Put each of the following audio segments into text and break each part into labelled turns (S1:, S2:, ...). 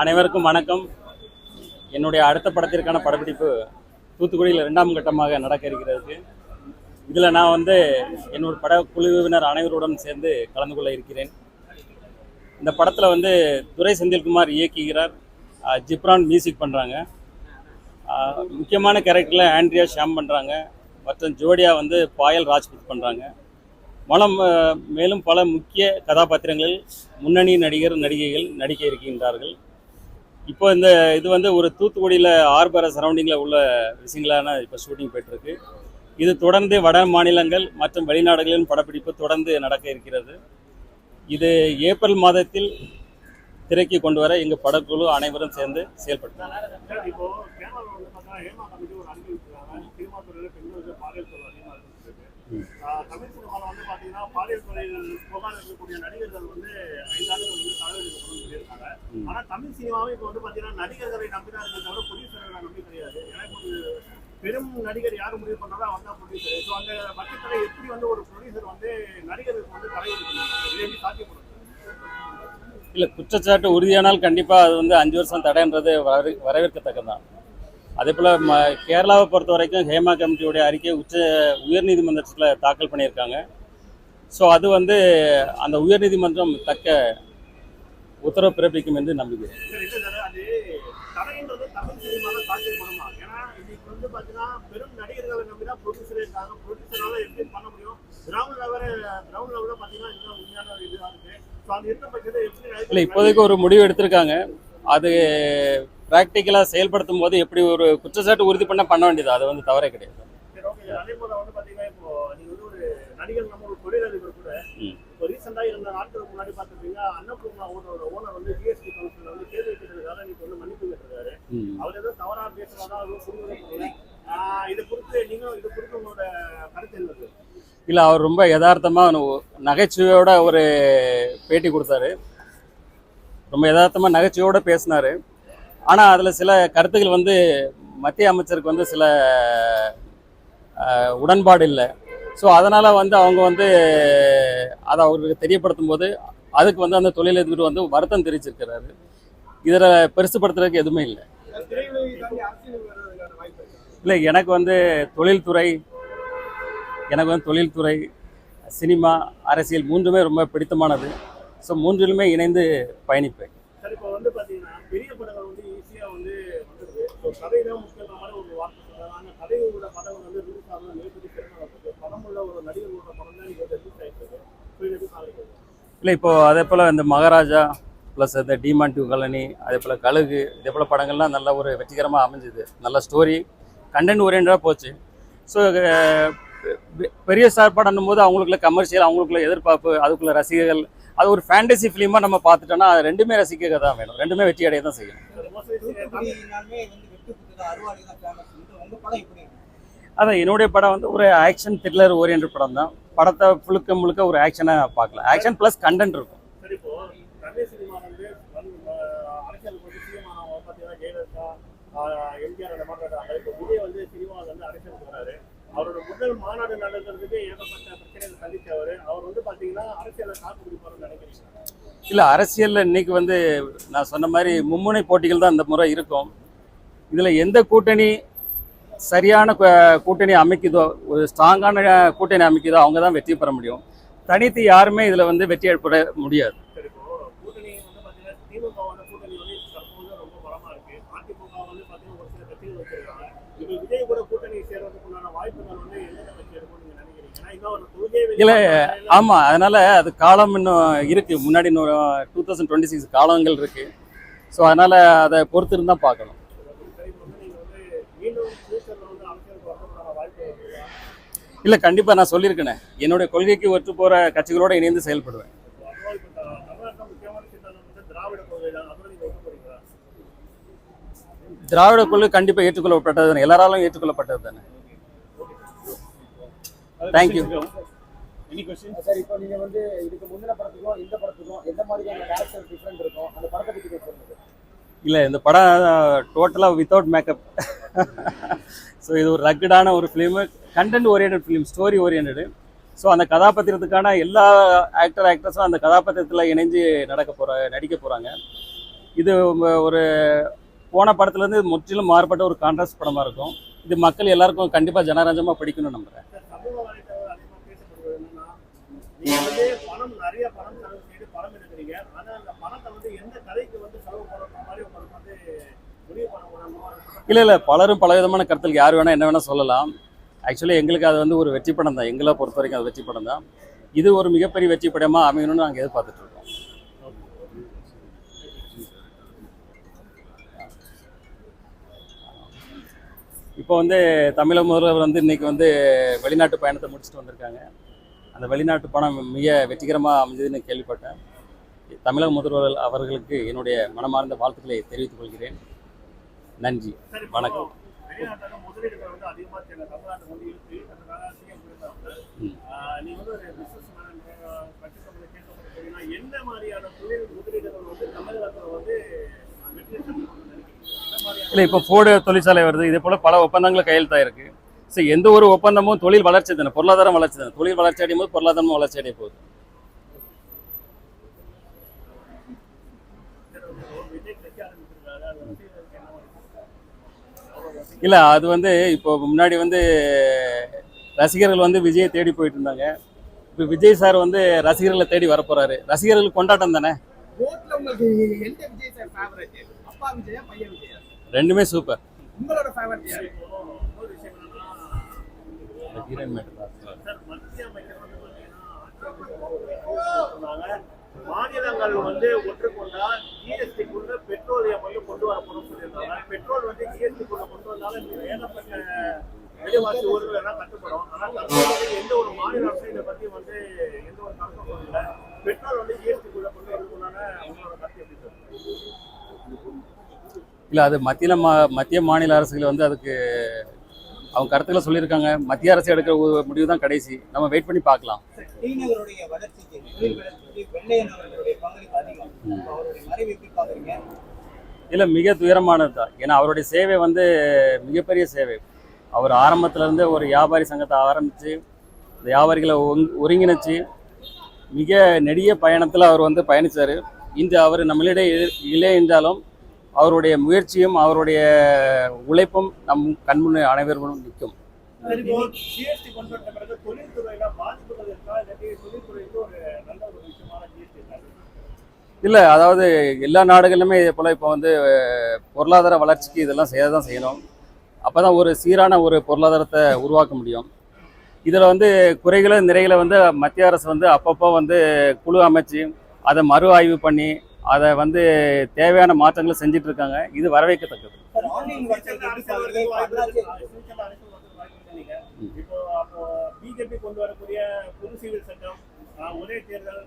S1: அனைவருக்கும் வணக்கம். என்னுடைய அடுத்த படத்திற்கான படப்பிடிப்பு தூத்துக்குடியில் 2ஆம் கட்டமாக நடக்க இருக்கிறது. இதில் நான் என்னோட படக்குழுவினர் அனைவருடன் சேர்ந்து கலந்து கொள்ள இருக்கிறேன். இந்த படத்தில் துரை செந்தில்குமார் இயக்குகிறார், ஜிப்ரான் மியூசிக் பண்ணுறாங்க. முக்கியமான கேரக்டரில் ஆண்ட்ரியா ஷாம் பண்ணுறாங்க. மற்றும் ஜோடியா பாயல் ராஜ்புத் பண்ணுறாங்க. மேலும் பல முக்கிய கதாபாத்திரங்களில் முன்னணி நடிகர் நடிகைகள் நடிக்க இருக்கின்றார்கள். இப்போ இது ஒரு தூத்துக்குடியில் ஆர்பர சரௌண்டிங்கில் உள்ள விஷயங்களான இப்போ ஷூட்டிங் போய்ட்டுருக்கு. இது தொடர்ந்து வட மாநிலங்கள் மற்றும் வெளிநாடுகளின் படப்பிடிப்பு தொடர்ந்து நடக்க இருக்கிறது. இது ஏப்ரல் மாதத்தில் திரைக்கு கொண்டு வர எங்கள் படக்குழு அனைவரும் சேர்ந்து செயல்படுத்தாங்க.
S2: தமிழ் சினிமாவில் பார்த்தீங்கன்னா பாலியல் துறையில் புகார் இருக்கக்கூடிய நடிகர்கள் 5 ஆண்டுகள் தலைவர்கள் சொல்லியிருக்காங்க. ஆனால் தமிழ் சினிமாவை இப்போ பார்த்தீங்கன்னா நடிகர்களை நம்பிதான் இருக்க தவிர ப்ரொடியூசர்களை நம்பி கிடையாது. எனக்கு ஒரு பெரும் நடிகர் யாரும் முடிவு பண்ணுறதா வந்தால் ப்ரொடியூசர். ஸோ அந்த பட்சத்தில் எப்படி ஒரு ப்ரொடியூசர் நடிகருக்கு தலைவருக்கு இதை எப்படி சாத்தியப்படுது?
S1: இல்லை, குற்றச்சாட்டு உறுதியானால் கண்டிப்பாக அது 5 வருஷம் தடைன்றது வரவேற்கத்தக்கதான். அதே போல் கேரளாவை பொறுத்த வரைக்கும் ஹேமா கமிட்டியுடைய அறிக்கையை உயர்நீதிமன்றத்தில் தாக்கல் பண்ணியிருக்காங்க. ஸோ அது அந்த உயர்நீதிமன்றம் தக்க உத்தரவு பிறப்பிக்கும் என்று நம்புகிறேன்.
S2: பெரும் நடிகர்களை நம்பி தான் ப்ரொடியூசர் இருக்காங்க. ப்ரொடியூசரால எப்படி பண்ண முடியும்? கிரவுண்ட் லெவலில் பார்த்தீங்கன்னா இதுதான் உண்மையான இதுவாக இருக்கு. ஸோ அது எந்த பட்சத்தை எப்படி?
S1: இல்லை, இப்போதைக்கு ஒரு முடிவு எடுத்திருக்காங்க. அது ப்ராக்டிக்கலாக செயல்படுத்தும் போது எப்படி ஒரு குற்றச்சாட்டு உறுதி பண்ண வேண்டியது, அது தவறே கிடையாது.
S2: அதே போல பார்த்தீங்கன்னா இப்போ நீங்கள் ஒரு நடிகர் நம்ம ஒரு தொழிலதிபர் கூட இப்போ ரீசெண்டாக 2 நாட்களுக்கு முன்னாடி பார்த்துருப்பீங்க, அன்னபூர்ணா ஓனர் ஜிஎஸ்டி கவுன்சில் கேள்வி கேட்டதுக்காக நீங்க மன்னிப்பு கேட்டிருக்காரு. அவர் ஏதோ தவறாக பேசுறதா புரிந்து இதை குறித்து நீங்களும் இதை குறித்து உங்களோட கருத்து என்னது?
S1: இல்லை, அவர் ரொம்ப யதார்த்தமாக நகைச்சுவையோட ஒரு பேட்டி கொடுத்தாரு. ரொம்ப யதார்த்தமாக நகைச்சுவையோடு பேசினார். ஆனால் அதில் சில கருத்துக்கள் மத்திய அமைச்சருக்கு சில உடன்பாடு இல்லை. ஸோ அதனால் அவங்க அதை அவருக்கு தெரியப்படுத்தும் போது அதுக்கு அந்த தொழிலதிபர் வருத்தம் தெரிவிச்சிருக்கிறாரு. இதில் பெருசுப்படுத்துறதுக்கு எதுவுமே இல்லை. இல்லை, எனக்கு தொழில்துறை, சினிமா, அரசியல் 3மே ரொம்ப பிடித்தமானது. ஸோ 3லுமே இணைந்து பயணிப்பேன்.
S2: சார், இப்போ பார்த்தீங்கன்னா பெரிய படங்கள் ஈஸியாக வந்துடுது. ஸோ கதை தான் முக்கியமான ஒரு வார்த்தை சொல்கிறாங்க. ஆனால் கதையோட படங்கள் ரிலீஸ் ஆகணும் நேரடி படம் உள்ள ஒரு நடிகர்களோட படம் தான் நீங்கள் ரிலீஸ் ஆகிடுது. ஸோ இது எப்படி சாதிக்கிறது?
S1: இல்லை, இப்போது அதே போல் இந்த மகாராஜா ப்ளஸ் இந்த டிமாண்ட் காலனி, அதே போல் கழுகு, இதே போல் படங்கள்லாம் நல்ல ஒரு வெற்றிகரமாக அமைஞ்சுது. நல்ல ஸ்டோரி, கண்டென்ட் ஓரியன்டாக போச்சு. ஸோ பெரிய ஸ்டார் படம்னும் போது அவங்களுக்குள்ள கமர்ஷியல், அவங்களுக்குள்ள எதிர்பார்ப்பு, அதுக்குள்ள ரசிகர்கள், அது ஒரு ஃபேண்டசி ஃபிலிமாக நம்ம பார்த்துட்டோன்னா அது 2மே ரசிக்க தான் வேணும். 2மே வெற்றி அடைய தான் செய்யணும். அதான் என்னுடைய படம் ஒரு ஆக்ஷன் த்ரில்லர் ஓரியன்ட் படம் தான். படத்தை முழுக்க ஒரு ஆக்ஷனாக பார்க்கலாம். ஆக்ஷன் ப்ளஸ் கண்டென்ட் இருக்கும்.
S2: அவரோட முதல் மாநாடு நடக்கிறதுக்கு ஏகப்பட்ட பிரச்சனைகள் சந்திச்சவர். அவர் பார்த்தீங்கன்னா அரசியலை காத்து பிடிப்பாருன்னு நினைக்கிறீங்க?
S1: இல்லை, அரசியலில் இன்னைக்கு நான் சொன்ன மாதிரி மும்முனை போட்டிகள் தான் இந்த முறை இருக்கும். இதில் எந்த கூட்டணி சரியான கூட்டணி அமைக்குதோ, ஒரு ஸ்ட்ராங்கான கூட்டணி அமைக்குதோ அவங்க தான் வெற்றி பெற முடியும். தனித்து யாருமே இதில் வெற்றி ஏற்பட முடியாது.
S2: கூட்டணி பார்த்தீங்கன்னா திமுக கூட்டணி தற்போது ரொம்ப பலமாக இருக்கு. அதிமுக பார்த்தீங்கன்னா ஒரு சில கட்சிகள் வச்சிருக்காங்க. இப்போ விஜய் கூட கூட்டணி சேர்வதற்குண்டான வாய்ப்புகள் எந்தெந்த கட்சி இருக்கும்னு நீங்கள் நினைக்கிறீங்க? ஏன்னா இன்னும் ஒரு
S1: இல்லை, ஆமாம், அதனால் அது காலம் இன்னும் இருக்குது. முன்னாடி இன்னும் 2026 காலங்கள் இருக்குது. ஸோ அதனால் அதை பொறுத்து இருந்தால் பார்க்கணும். இல்லை, கண்டிப்பாக நான் சொல்லியிருக்கேனே, என்னுடைய கொள்கைக்கு ஒற்று போகிற கட்சிகளோடு இணைந்து செயல்படுவேன். திராவிட கொள்கை கண்டிப்பாக ஏற்றுக்கொள்ளப்பட்டது தானே, எல்லாராலும் ஏற்றுக்கொள்ளப்பட்டது தானே. தேங்க்யூ.
S3: சார், இப்போ நீங்கள் இதுக்கு முந்தின படத்துக்கும் இந்த படத்துக்கும் எந்த மாதிரியான கேரக்டர் டிஃப்ரெண்ட் இருக்கும், அந்த படத்தை பற்றி சொல்லுங்கள்.
S1: இல்லை, இந்த படம் டோட்டலாக வித்தவுட் மேக்கப். ஸோ இது ஒரு ரக்கடான ஒரு film, content orient film, story orient. So அந்த கதாபாத்திரத்துக்கான எல்லா ஆக்டர்ஸும் அந்த கதாபாத்திரத்தில் இணைஞ்சு நடிக்க போகிறாங்க. இது ஒரு போன படத்துலேருந்து முற்றிலும் மாறுபட்ட ஒரு கான்ட்ராஸ்ட் படமாக இருக்கும். இது மக்கள் எல்லாருக்கும் கண்டிப்பாக ஜனரஞ்சமாக பிடிக்கணும்னு நம்புகிறேன்.
S2: சார், சமூக வலைத்தளம் அதிகமா பேசப்படுவது என்னன்னா, நீங்க வந்து நிறைய பணம் செலவு செய்து படம் எடுக்கிறீங்க. ஆனா அந்த பணத்தை வந்து எந்த கதைக்கு வந்து செலவு பண்ணணுன்ற மாதிரி உங்களுக்கு வந்து முடிவு பண்ண முடியாம
S1: இல்லை பலரும் பல விதமான கருத்துக்கு யார் வேணால் என்ன வேணால் சொல்லலாம். ஆக்சுவலி எங்களுக்கு அது வந்து ஒரு வெற்றி படம் தான். எங்களை பொறுத்த வரைக்கும் அது வெற்றி படம் தான். இது ஒரு மிகப்பெரிய வெற்றி படமாக அமையணும்னு நாங்கள் எதிர்பார்த்துட்டு இருக்கோம். இப்போ வந்து தமிழக முதல்வர் வந்து இன்னைக்கு வந்து வெளிநாட்டு பயணத்தை முடிச்சுட்டு வந்திருக்காங்க. அந்த வெளிநாட்டு பயணம் மிக வெற்றிகரமாக அமைஞ்சதுன்னு கேள்விப்பட்டேன். தமிழக முதல்வர் அவர்களுக்கு என்னுடைய மனமார்ந்த வாழ்த்துக்களை தெரிவித்துக் கொள்கிறேன். நன்றி,
S2: சரி,
S1: வணக்கம்.
S2: வெளிநாட்டுல முதலீடுகள் வந்து அதிகமா தமிழ்நாட்டு வந்து இருக்கு. அதுக்காக சிஎம் சொல்லியிருக்காங்க. நீங்க வந்து ஒரு பிசினஸ் மேன் பட்ஜெட் கேட்கப்படுறீங்கன்னா என்ன மாதிரியான முதலீடுகள் வந்து தமிழகத்துல வந்து வெற்றி நினைக்கிறீங்க? என்ன மாதிரியான
S1: இல்லை இப்போ ஃபோர்டு தொழிற்சாலை வருது. இதே போல் பல ஒப்பந்தங்கள் கையெழுத்தாயிருக்கு. சரி, எந்த ஒரு ஒப்பந்தமும் தொழில் வளர்ச்சி தானே, பொருளாதாரம் வளர்ச்சி தானே. தொழில் வளர்ச்சி அடையும் போது பொருளாதாரமும் வளர்ச்சி அடைய போகுது.
S2: விஜய் கட்சி ஆரம்பிச்சிருக்காரு, அது ரசிகர்களுக்கு என்ன மாதிரி
S1: இல்லை அது வந்து இப்போ முன்னாடி வந்து ரசிகர்கள் வந்து விஜயை தேடி போயிட்டு இருந்தாங்க. இப்போ விஜய் சார் வந்து ரசிகர்களை தேடி வரப்போறாரு. ரசிகர்களுக்கு கொண்டாட்டம் தானே.
S3: ஓட்ல உங்களுக்கு எந்த விஜய் சார் ஃபேவரட்? அப்பா விஜயா, பையன் விஜயா?
S1: ரெண்டுமே சூப்பர்.
S3: உங்களோட ஃபேவரட் யார்?
S2: இன்னொரு விஷயம் என்னன்னா,
S1: ஹீரோயின் மேட்டர் தான்.
S2: சார், மத்திய அமைச்சர் வந்து பாத்தீங்கன்னா சொன்னாங்க, மாநிலங்கள் வந்து ஒற்றுக்கொண்டால் ஜிஎஸ்டிக்குள்ள பெட்ரோலியம் வந்து கொண்டு வரப்படும் சொல்லியிருந்தாங்க. பெட்ரோல் வந்து ஜிஎஸ்டிக்குள்ள கொண்டு வந்தாலும் ஏகப்பட்ட விலைவாசி உயர்வுலாம் கட்டுப்படும். ஆனால் தற்போது எந்த ஒரு மாநில அரசு இதை பத்தி வந்து எந்த ஒரு கருத்தும் சொல்லல. பெட்ரோல் வந்து ஜிஎஸ்டிக்குள்ள கொண்டு வரதுக்குள்ளான உங்களோட கருத்து எப்படி சார்?
S1: இல்லை அது மத்திய மாநில அரசுகள் வந்து அதுக்கு அவங்க கருத்துக்களை சொல்லியிருக்காங்க. மத்திய அரசு எடுக்கிற முடிவு தான் கடைசி. நம்ம வெயிட் பண்ணி பார்க்கலாம்.
S4: டிநகருடைய வளர்ச்சிக்கு, தொழில் வளர்ச்சிக்கு வெள்ளையன் அவர்களுடைய பங்களிப்பு அதிகம். அவருடைய மறைவு எப்படி பாக்குறீங்க?
S1: இல்லை மிக துயரமானது தான். ஏன்னா அவருடைய சேவை வந்து மிகப்பெரிய சேவை. அவர் ஆரம்பத்திலேருந்து ஒரு வியாபாரி சங்கத்தை ஆரம்பித்து வியாபாரிகளை ஒருங்கிணைச்சு மிக நெடிய பயணத்தில் அவர் வந்து பயணித்தார். இன்று அவர் நம்மளிடையே இல்லை என்றாலும் அவருடைய முயற்சியும் அவருடைய உழைப்பும் நம் கண்முன் அனைவரும் நிற்கும்.
S2: ஜிஎஸ்டி கொண்டு வந்த பிறகு தொழில்துறையில பாதிப்புகள் இருக்கா, இல்லாட்டி தொழில்துறைக்கு ஒரு நல்ல ஒரு விஷயமான ஜிஎஸ்டி இருக்காது?
S1: இல்லை அதாவது எல்லா நாடுகளிலுமே இதே போல் இப்போ வந்து பொருளாதார வளர்ச்சிக்கு இதெல்லாம் செய்ய தான் செய்யணும். அப்போ தான் ஒரு சீரான ஒரு பொருளாதாரத்தை உருவாக்க முடியும். இதில் வந்து குறைகளை நிறைகளை வந்து மத்திய அரசு வந்து அப்பப்போ வந்து குழு அமைச்சு அதை மறு ஆய்வு பண்ணி அதை வந்து தேவையான மாற்றங்களை செஞ்சுட்டு இருக்காங்க. இது வரவேற்கத்தக்கது.
S4: சார், ஆன்லைன் வர்த்தகத்தை எப்படி பாக்குறீங்க?
S2: இப்போ அப்போ பிஜேபி கொண்டு வரக்கூடிய பொது சிவில் சட்டம், ஒரே தேர்தல்,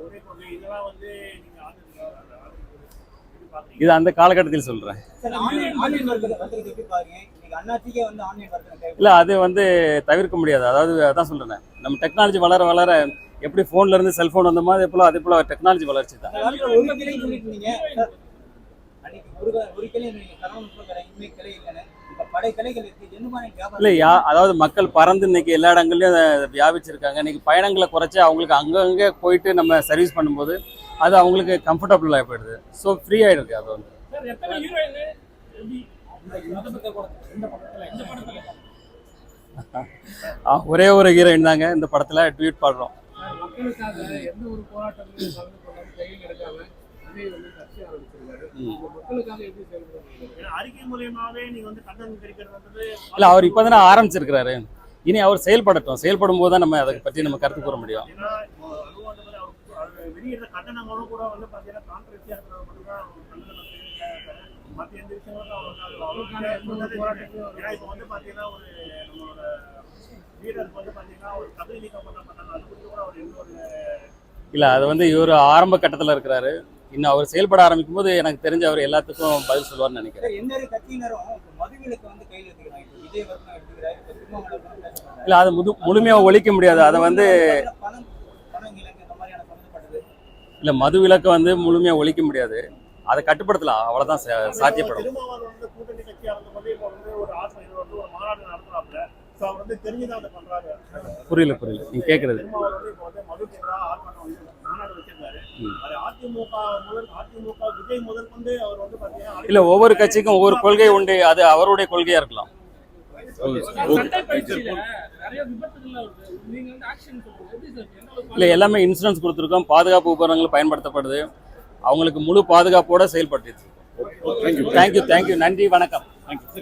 S2: ஒரே கொள்கை, இதெல்லாம் வந்து நீங்க
S1: இது அந்த காலகட்டத்தில் சொல்கிறேன்.
S4: சார், ஆன்லைன் வர்த்தகத்தை எப்படி பாக்குறீங்க? இன்னைக்கு அண்ணாச்சிக்கே வந்து ஆன்லைன் வர்த்தகம்
S1: இல்லை அது வந்து தவிர்க்க முடியாது. அதாவது அதான் சொல்கிறேன், நம்ம டெக்னாலஜி வளர வளர எப்படி ஃபோன்ல இருந்து செல்ஃபோன் வந்த மாதிரி அதே போல் டெக்னாலஜி வளர்ச்சி தான்.
S4: ஒரு கிளை சொல்லிட்டு இருந்தீங்க சார். அன்னைக்கு ஒரு கிளை நீங்க கரவன் கடை இனிமே கிளை இல்லைன்னு இப்ப படை கிளைகள் இருக்கு. என்ன மாதிரி வியாபாரம்?
S1: இல்லை அதாவது மக்கள் பறந்து இன்னைக்கு எல்லா இடங்கள்லையும் வியாபிச்சிருக்காங்க. இன்னைக்கு பயணங்களை குறைச்சி அவங்களுக்கு அங்கங்கே போயிட்டு நம்ம சர்வீஸ் பண்ணும்போது அது அவங்களுக்கு கம்ஃபர்டபுளாக போயிடுது. ஸோ ஃப்ரீ ஆகிடுது. அது வந்து ஒரே ஒரு ஹீரோயின் தாங்க இந்த படத்தில் ட்வீட் பாடுறோம்.
S5: மக்களுக்காக எந்த ஒரு போராட்டத்திலும் கலந்து கொள்ளாம கையில் எடுக்காம விஜய் வந்து கட்சி ஆரம்பிச்சிருக்காரு. மக்களுக்காக எப்படி செயல்படுறாங்க?
S2: அறிக்கை மூலியமாவே நீங்க வந்து கண்டனம் தெரிவிக்கிறது வந்து
S1: இல்லை அவர் இப்போ தானே ஆரம்பிச்சிருக்கிறாரு. இனி அவர் செயல்படட்டும். செயல்படும் போது தான் நம்ம அதை பற்றி நம்ம கருத்து கூற முடியும்.
S2: ஏன்னா வெளியிடுற கண்டனங்களும் கூட வந்து பாத்தீங்கன்னா கான்ட்ரவர்சியா இருக்கிறது மட்டும் தான் கண்டனம் தெரிவிக்கிறாங்க. மற்ற எந்த விஷயங்களும் ஏன்னா இப்போ வந்து பாத்தீங்கன்னா ஒரு நம்மளோட வீரருக்கு வந்து பாத்தீங்கன்னா ஒரு தகுதி நீக்கம் பண்ணப்பட்டாங்க. அது குறித்து கூட அவர் இன்னொரு
S1: இல்லை அது வந்து இவர் ஆரம்ப கட்டத்தில் இருக்கிறாரு. இன்னும் அவர் செயல்பட ஆரம்பிக்கும் போது எனக்கு தெரிஞ்ச அவர் எல்லாத்துக்கும் பதில் சொல்லுவார்னு நினைக்கிறேன்.
S4: சார், எந்த ஒரு கட்சியினரும் மதுவிலக்கு வந்து கையில் எடுத்துக்கிறாங்க. இப்போ விஜய் வர்த்தகம் எடுத்துக்கிறாரு, இப்போ திருமாவளவன்
S1: இல்லை அது முழுமையாக ஒழிக்க முடியாது. அதை வந்து
S4: பணம் இலக்கு இந்த மாதிரியான சம்மந்தப்பட்டது.
S1: இல்லை மது விலக்கை வந்து முழுமையாக ஒழிக்க முடியாது. அதை கட்டுப்படுத்தலாம், அவ்வளோதான் சாத்தியப்படும்.
S2: திருமாவளவன் வந்து கூட்டணி கட்சியா இருந்த போது இப்போ வந்து ஒரு ஒரு மாநாடு நடத்துறாப்புல. ஸோ அவர் வந்து தெரிஞ்சுதான் அதை பண்றாரு.
S1: புரியல நீங்கள் கேட்குறது.
S2: திருமாவளவன் இப்போ வந்து மதுக்கு எதிராக ஆர்ப்பாட்டம் மாநாடு வச்சிருக்காரு. அது அதிமுக விஜய் முதல் கொண்டு அவர் வந்து பாத்தீங்கன்னா
S1: இல்லை, ஒவ்வொரு கட்சிக்கும் ஒவ்வொரு கொள்கை உண்டு. அது அவருடைய கொள்கையாக இருக்கலாம்.
S5: சண்டை பயிற்சியில நிறைய விபத்துகள் வருது. நீங்க வந்து ஆக்ஷன் சொல்றீங்க. எப்படி சார் எந்த அளவுக்கு
S1: இல்லை, எல்லாமே இன்சூரன்ஸ் கொடுத்துருக்கோம். பாதுகாப்பு உபகரணங்கள் பயன்படுத்தப்படுது. அவங்களுக்கு முழு பாதுகாப்போட செயல்பட்டு. தேங்க்யூ. நன்றி, வணக்கம். தேங்க்யூ.